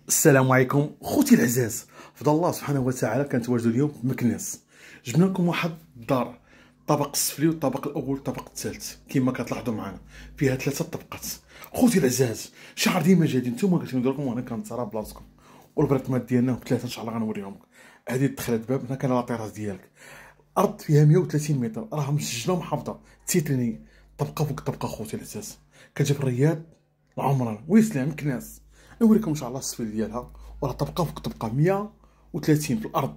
السلام عليكم خوتي العزاز. فضل الله سبحانه وتعالى كنتواجدوا اليوم في مكناس. جبنا لكم واحد الدار، الطابق السفلي والطابق الاول والطابق الثالث كما كتلاحظوا معنا، فيها 3 طبقات. خوتي العزاز، شهر ديما جادي نتوما قلت ندير لكم وانا كنتصرا بلاصتكم، والبريطمات ديالنا ب3 ان شاء الله غنوريهم. هذه دخلت باب، هنا كان لاطيراس ديالك، الارض فيها 130 متر، راه مسجله ومحافظه تيتريني، طبقه فوق طبقه. خوتي العزاز، كتجي في الرياض، العمران، ويسلام، مكناس. نوريكم ان شاء الله السفل ديالها، وراه طبقه فوق طبقه 130 في الارض،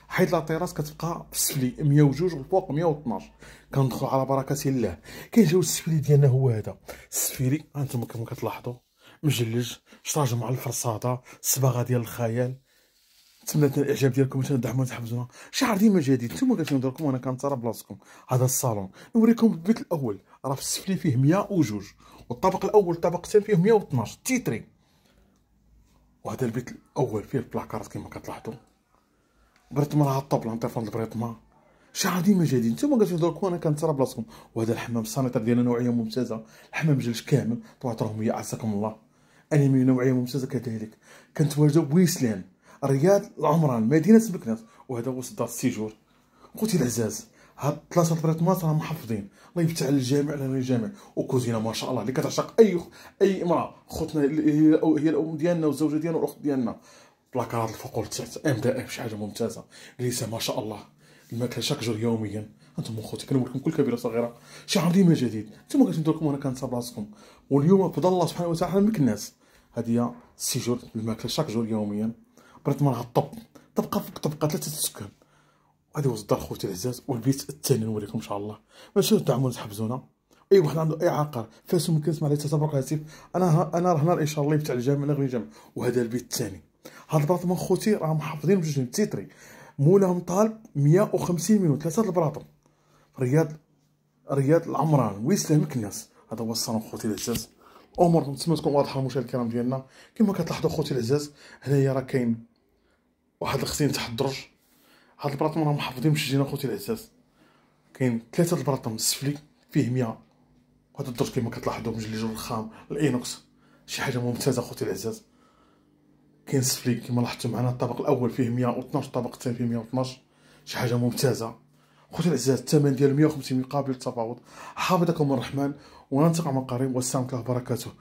حيت لاطيراس كتبقى في السفلي 102 والفوق 112. كندخلوا على بركه الله. كاين جوج السفلي ديالنا هو هذا السفيري، هانتوما كما كتلاحظوا مجلج، شطاج مع الفرصاده، الصباغه ديال الخيال. نتمنى الاعجاب ديالكم، تدعموا وتحفزونا. شعر ديما جديد، نتوما قلت ندير لكم وانا كنتصرا بلاصتكم. هذا الصالون، نوريكم البيت الاول، راه في السفلي فيه 102، والطابق الاول والطابق الثاني فيه 112 تيتري. وهذا البيت الاول فيه البلاكارات كما كتلاحظوا، بريطما راه الطوب، لانطيفون البريطما. شعر ديما جديد، نتوما قلت ندير لكم وانا كنتصرا بلاصتكم. وهذا الحمام السانيتير ديالنا نوعيه ممتازه، الحمام جلج كامل، طواترهم هي عزكم الله. انمي نوعيه ممتازه كذلك. كنتواجدوا بويسلان، الرياض، العمران، مدينه مكناس. وهذا هو صدار السيجور. خوتي العزاز، هاد 3 بريطمات راه محافظين، الله يفتح على الجامع على الجامع. وكوزينه ما شاء الله اللي كتعشق اي امراه، خوتنا هي الام ديالنا والزوجه ديالنا والاخت ديالنا. بلاكارات الفوق والتحت، ام دي اف، شي حاجه ممتازه. ليسا ما شاء الله، الماكله شاك جور يوميا. انتم خوتي كنوريكم كل كبيره صغيره، شعر ديما جديد. نتوما كتندير لكم وانا كنصاب راسكم. واليوم بفضل الله سبحانه وتعالى مكناس، هذه هي السيجور، الماكله شاك جور يوميا. بغيت مرة الطب، طبقه فوق طبقه، 3 سكان. هذا هو الدار خوتي العزاز. والبيت الثاني نوريكم ان شاء الله، باش تدعمونا تحفزونا. اي واحد عنده اي عقار فاس ممكن يسمع لي تتبرك الهاتف، انا راه هنا ان شاء الله يفتح الجامع نغني الجامع. وهذا البيت الثاني، هاد البلاطم خوتي راه محافظين بجوج تيتري، مولاهم طالب 150 مليون. 3 البلاطم، رياض العمران، ويسلام، مكناس. هذا هو الصالون خوتي العزاز. امور نتمنى تكون واضحه المشاهد الكرام ديالنا. كما كتلاحظوا خوتي العزاز، هنايا راه كاين واحد الغسيل تحت الدرج. هاد البلاطم راه محافظين مسجلين خوتي العزاز. كاين 3 البلاطم السفلي فيه 100، وهذا الدرج كما كتلاحظوا مجلج الخام الاينوكس، شي حاجه ممتازه خوتي العزاز. كاين السفلي كما لاحظتوا معنا، الطابق الاول فيه 112، الطابق الثاني فيه 112، شي حاجه ممتازه خوتي العزاز. الثمن ديال 150 قابل للتفاوض. حافظكم الرحمن، ونلتقي من قريب، والسلام عليكم وبركاته.